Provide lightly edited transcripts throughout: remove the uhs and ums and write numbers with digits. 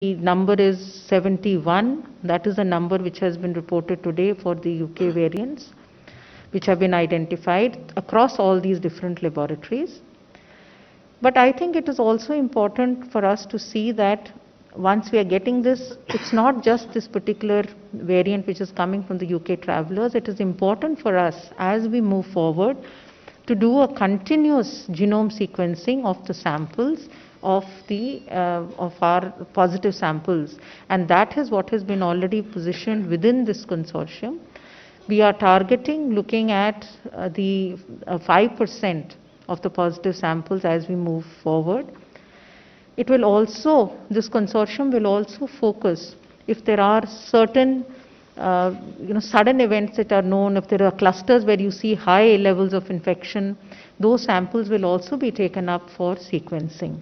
The number is 71. That is the number which has been reported today for the UK variants, which have been identified across all these different laboratories. But I think it is also important for us to see that once we are getting this, it's not just this particular variant which is coming from the UK travelers. It is important for us as we move forward to do a continuous genome sequencing of the samples of our positive samples, and that is what has been already positioned within this consortium. We are targeting looking at the 5% of the positive samples as we move forward. It will also, this consortium will also focus if there are certain sudden events that are known, if there are clusters where you see high levels of infection, those samples will also be taken up for sequencing.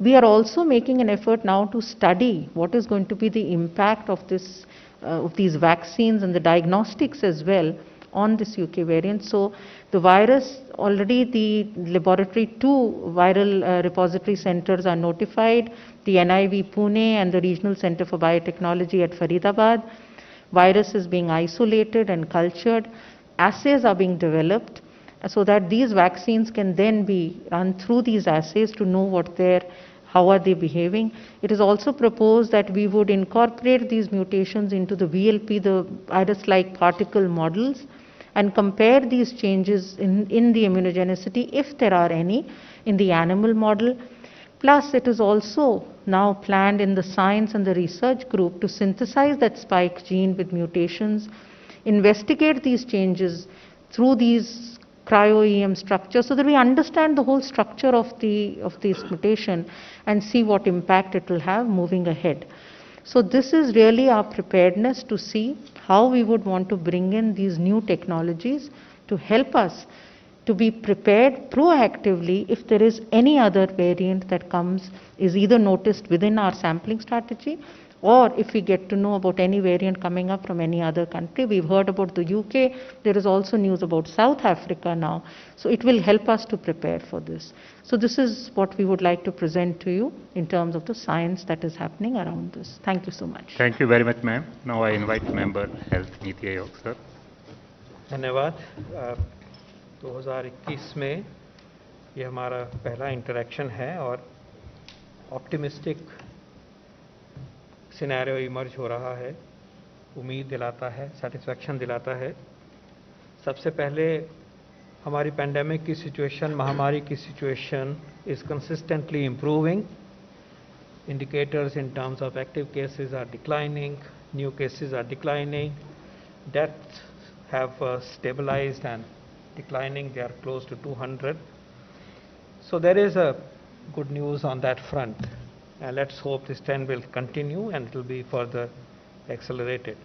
We are also making an effort now to study what is going to be the impact of this, of these vaccines and the diagnostics as well on this UK variant. So the virus, already the laboratory 2 viral repository centers are notified, the NIV Pune and the Regional Center for Biotechnology at Faridabad. Virus is being isolated and cultured. Assays are being developed so that these vaccines can then be run through these assays to know how are they behaving. It is also proposed that we would incorporate these mutations into the VLP, the virus-like particle models, and compare these changes in the immunogenicity, if there are any, in the animal model. Plus, it is also now planned in the science and the research group to synthesize that spike gene with mutations, investigate these changes through these cryo-EM structure so that we understand the whole structure of this mutation and see what impact it will have moving ahead. So this is really our preparedness to see how we would want to bring in these new technologies to help us to be prepared proactively if there is any other variant that is either noticed within our sampling strategy, or if we get to know about any variant coming up from any other country. We've heard about the UK, there is also news about South Africa now. So it will help us to prepare for this. So this is what we would like to present to you in terms of the science that is happening around this. Thank you so much. Thank you very much, ma'am. Now I invite member Health Niti Aayog, sir. धन्यवाद। 2021 में ये हमारा पहला interaction है और optimistic scenario emerge हो रहा है, उम्मीद दिलाता है, सेटिस्फैक्शन दिलाता है। सबसे पहले हमारी पैंडेमिक की सिचुएशन, महामारी की situation is consistently improving. Indicators in terms of active cases are declining, new cases are declining, deaths have stabilised and declining. They are close to 200. So there is a good news on that front, and let's hope this trend will continue and it will be further accelerated.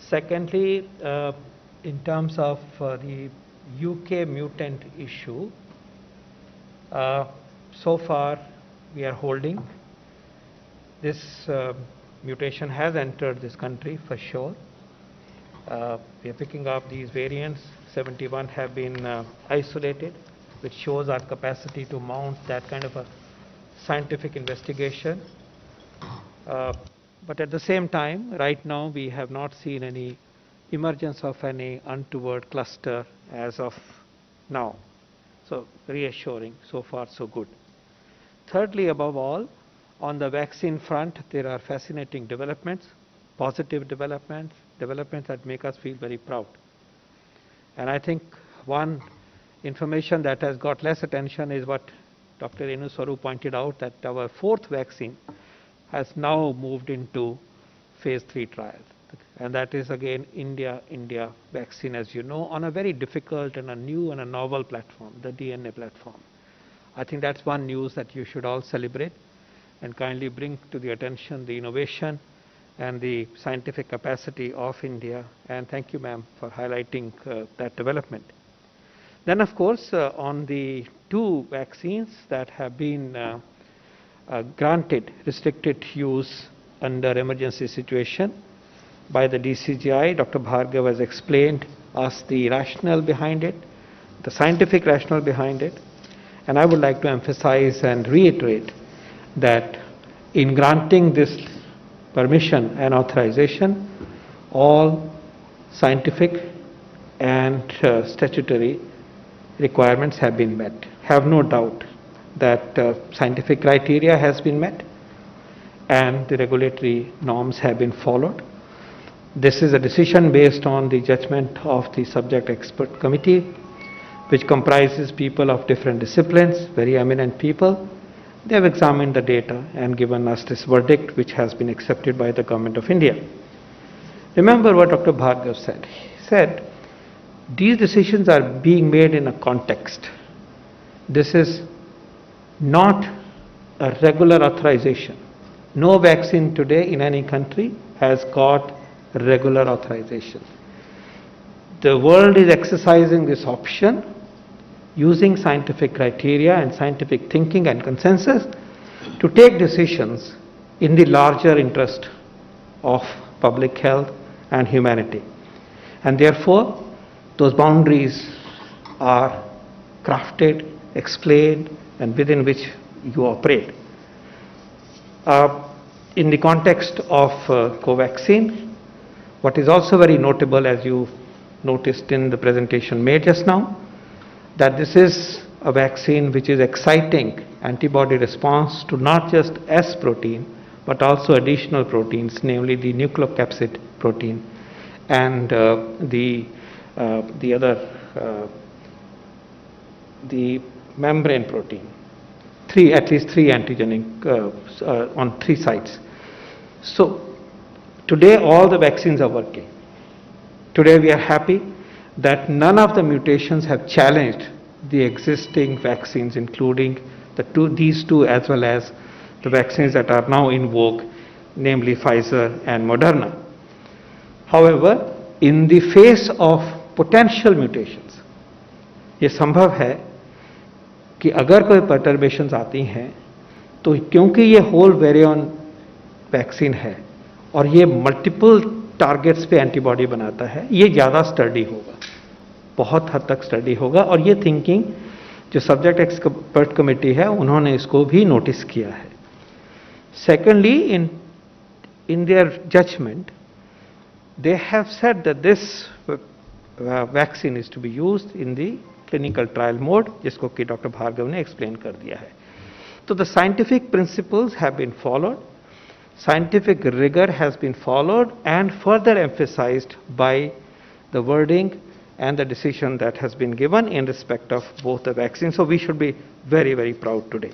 Secondly, in terms of the UK mutant issue, so far we are holding. This mutation has entered this country for sure. We are picking up these variants. 71 have been isolated, which shows our capacity to mount that kind of a scientific investigation. But at the same time, right now we have not seen any emergence of any untoward cluster as of now. So reassuring, so far so good. Thirdly, above all, on the vaccine front, there are fascinating developments, positive developments that make us feel very proud. And I think one information that has got less attention is what Dr. Renu Swarup pointed out, that our 4th vaccine has now moved into phase 3 trials. And that is again India vaccine, as you know, on a very difficult and a new and a novel platform, the DNA platform. I think that's one news that you should all celebrate and kindly bring to the attention the innovation and the scientific capacity of India. And thank you, ma'am, for highlighting that development. Then, of course, on the 2 vaccines that have been granted restricted use under emergency situation by the DCGI, Dr. Bhargav has explained us the rationale behind it, the scientific rationale behind it. And I would like to emphasize and reiterate that in granting this permission and authorization, all scientific and statutory requirements have been met. Have no doubt that scientific criteria has been met and the regulatory norms have been followed. This is a decision based on the judgment of the subject expert committee, which comprises people of different disciplines, very eminent people. They have examined the data and given us this verdict, which has been accepted by the Government of India. Remember what Dr. Bhargav said. He said, these decisions are being made in a context. This is not a regular authorization. No vaccine today in any country has got regular authorization. The world is exercising this option using scientific criteria and scientific thinking and consensus to take decisions in the larger interest of public health and humanity. And therefore, those boundaries are crafted, explained, and within which you operate. In the context of Covaxin, what is also very notable, as you noticed in the presentation made just now, that this is a vaccine which is exciting antibody response to not just S protein, but also additional proteins, namely the nucleocapsid protein and the membrane protein. At least three antigenic on 3 sites. So today all the vaccines are working. Today we are happy that none of the mutations have challenged the existing vaccines, including these two as well as the vaccines that are now in vogue, namely Pfizer and Moderna. However, in the face of potential mutations, ये संभव है कि अगर कोई perturbations आती हैं तो क्योंकि ये whole variant वैक्सीन है और ये मल्टीपल टारगेट्स पे एंटीबॉडी बनाता है, ये ज़्यादा स्टडी होगा, बहुत हद तक स्टडी होगा। और ये थिंकिंग जो सब्जेक्ट एक्सपर्ट कमेटी है उन्होंने इसको भी नोटिस किया है। Secondly, in their judgment, they have said that this vaccine is to be used in the clinical trial mode, जिसको कि डॉक्टर भार्गव ने एक्सप्लेन कर दिया है। तो the scientific principles have been followed, scientific rigor has been followed and further emphasized by the wording and the decision that has been given in respect of both the vaccines. So we should be very, very proud today.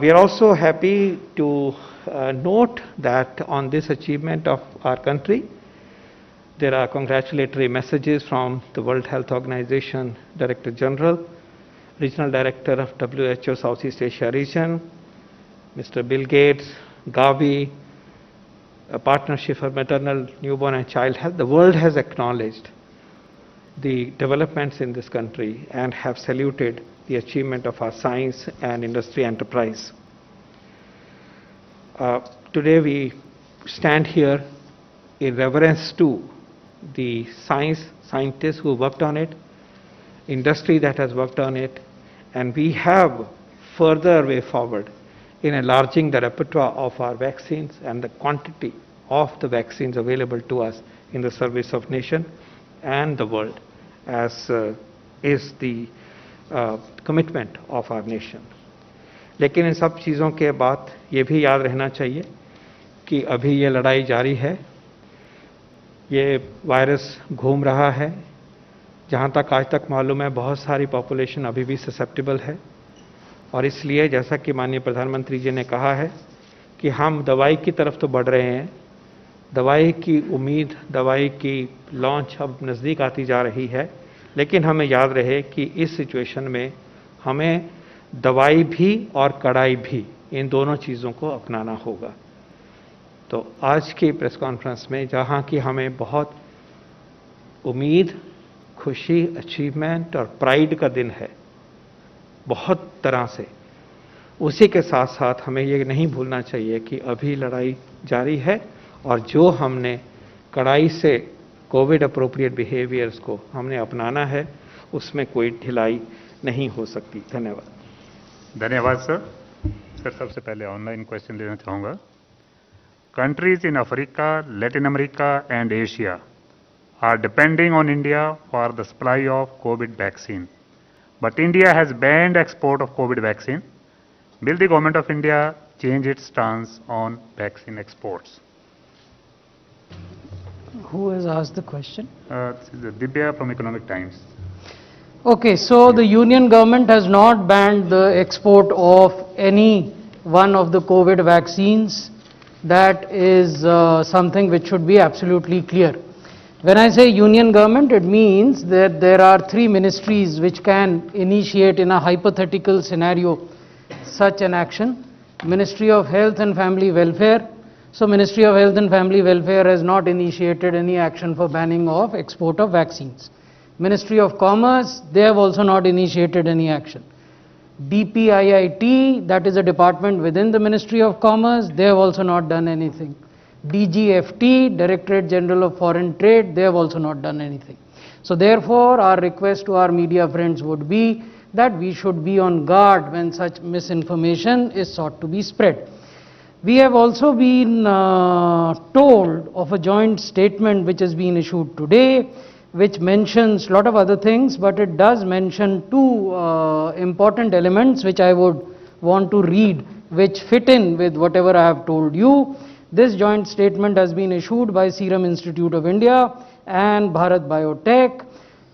We are also happy to note that on this achievement of our country, there are congratulatory messages from the World Health Organization Director General, Regional Director of WHO Southeast Asia region, Mr. Bill Gates, Gavi, a partnership for maternal, newborn and child health. The world has acknowledged the developments in this country and have saluted the achievement of our science and industry enterprise. Today we stand here in reverence to the scientists who worked on it, industry that has worked on it, and we have further way forward in enlarging the repertoire of our vaccines and the quantity of the vaccines available to us in the service of nation and the world, as is the commitment of our nation. लेकिन इन सब चीज़ों के बाद ये भी याद रहना चाहिए कि अभी ये लड़ाई जारी है, ये वायरस घूम रहा है, जहाँ तक आज तक मालूम है बहुत सारी पॉपुलेशन अभी भी ससेप्टेबल है, और इसलिए जैसा कि माननीय प्रधानमंत्री जी ने कहा है कि हम दवाई की तरफ तो बढ़ रहे हैं, दवाई की उम्मीद, दवाई की लॉन्च अब नज़दीक आती जा रही है, लेकिन हमें याद रहे कि इस सिचुएशन में हमें दवाई भी और कड़ाई भी, इन दोनों चीज़ों को अपनाना होगा। तो आज की प्रेस कॉन्फ्रेंस में जहाँ की हमें बहुत उम्मीद, खुशी, अचीवमेंट और प्राइड का दिन है बहुत तरह से, उसी के साथ साथ हमें ये नहीं भूलना चाहिए कि अभी लड़ाई जारी है और जो हमने कड़ाई से कोविड अप्रोप्रिएट बिहेवियर्स को हमने अपनाना है, उसमें कोई ढिलाई नहीं हो सकती। धन्यवाद। धन्यवाद सर। सर सबसे पहले ऑनलाइन क्वेश्चन लेना चाहूँगा. Countries in Africa, Latin America and Asia are depending on India for the supply of COVID vaccine. But India has banned export of COVID vaccine. Will the government of India change its stance on vaccine exports? Who has asked the question? This is Divya from Economic Times. Okay, so the union government has not banned the export of any one of the COVID vaccines. That is something which should be absolutely clear. When I say union government, it means that there are three ministries which can initiate in a hypothetical scenario such an action. Ministry of Health and Family Welfare. So Ministry of Health and Family Welfare has not initiated any action for banning of export of vaccines. Ministry of Commerce, they have also not initiated any action. DPIIT, that is a department within the Ministry of Commerce, they have also not done anything. DGFT, Directorate General of Foreign Trade, they have also not done anything. So therefore, our request to our media friends would be that we should be on guard when such misinformation is sought to be spread. We have also been told of a joint statement which has been issued today, which mentions a lot of other things, but it does mention two important elements which I would want to read, which fit in with whatever I have told you. This joint statement has been issued by Serum Institute of India and Bharat Biotech.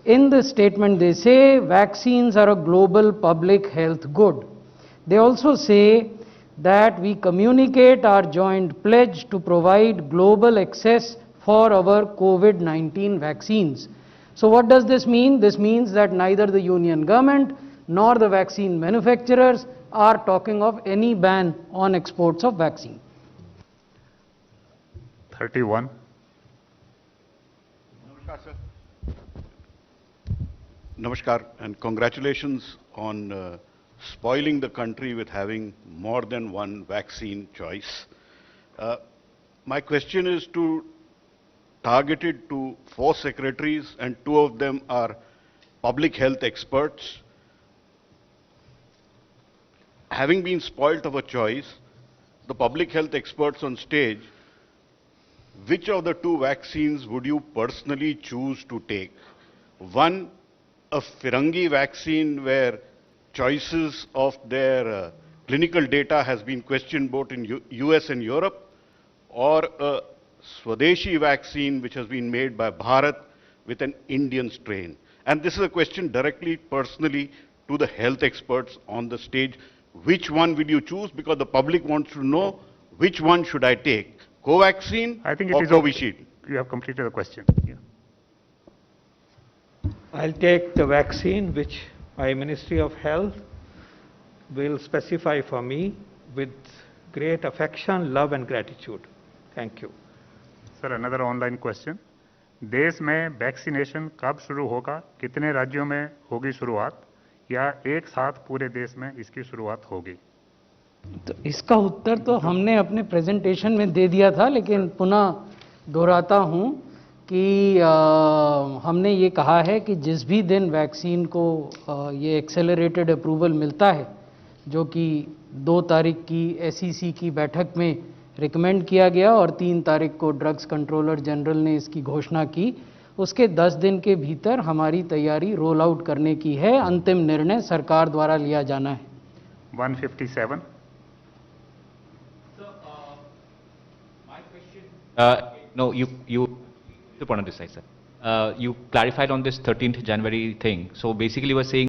In this statement they say vaccines are a global public health good. They also say that we communicate our joint pledge to provide global access for our COVID-19 vaccines. So what does this mean? This means that neither the union government nor the vaccine manufacturers are talking of any ban on exports of vaccine. 31. Namaskar, sir. Namaskar, and congratulations on spoiling the country with having more than one vaccine choice. My question is targeted to 4 secretaries, and 2 of them are public health experts. Having been spoilt of a choice, the public health experts on stage, which of the 2 vaccines would you personally choose to take? One, a Firangi vaccine where choices of their clinical data has been questioned both in US and Europe, or a Swadeshi vaccine which has been made by Bharat with an Indian strain. And this is a question directly, personally to the health experts on the stage. Which one will you choose? Because the public wants to know which one should I take, Covaxin I think or it is Covishield? You have completed the question. Yeah. I'll take the vaccine which my Ministry of Health will specify for me with great affection, love and gratitude. Thank you. Sir, another online question. देश में vaccination कब शुरू होगा? कितने राज्यों में होगी शुरुआत, या एक साथ पूरे देश में इसकी शुरुआत होगी? तो इसका उत्तर तो हमने अपने प्रेजेंटेशन में दे दिया था, लेकिन पुनः दोहराता हूँ कि हमने ये कहा है कि जिस भी दिन वैक्सीन को ये एक्सेलरेटेड अप्रूवल मिलता है, जो कि 2 तारीख की SEC की बैठक में रिकमेंड किया गया और 3 तारीख को ड्रग्स कंट्रोलर जनरल ने इसकी घोषणा की, उसके 10 दिन के भीतर हमारी तैयारी रोल आउट करने की है। अंतिम निर्णय सरकार द्वारा लिया जाना है। 157. My question. No, you put on this side, sir. You clarified on this 13th January thing. So basically, you were saying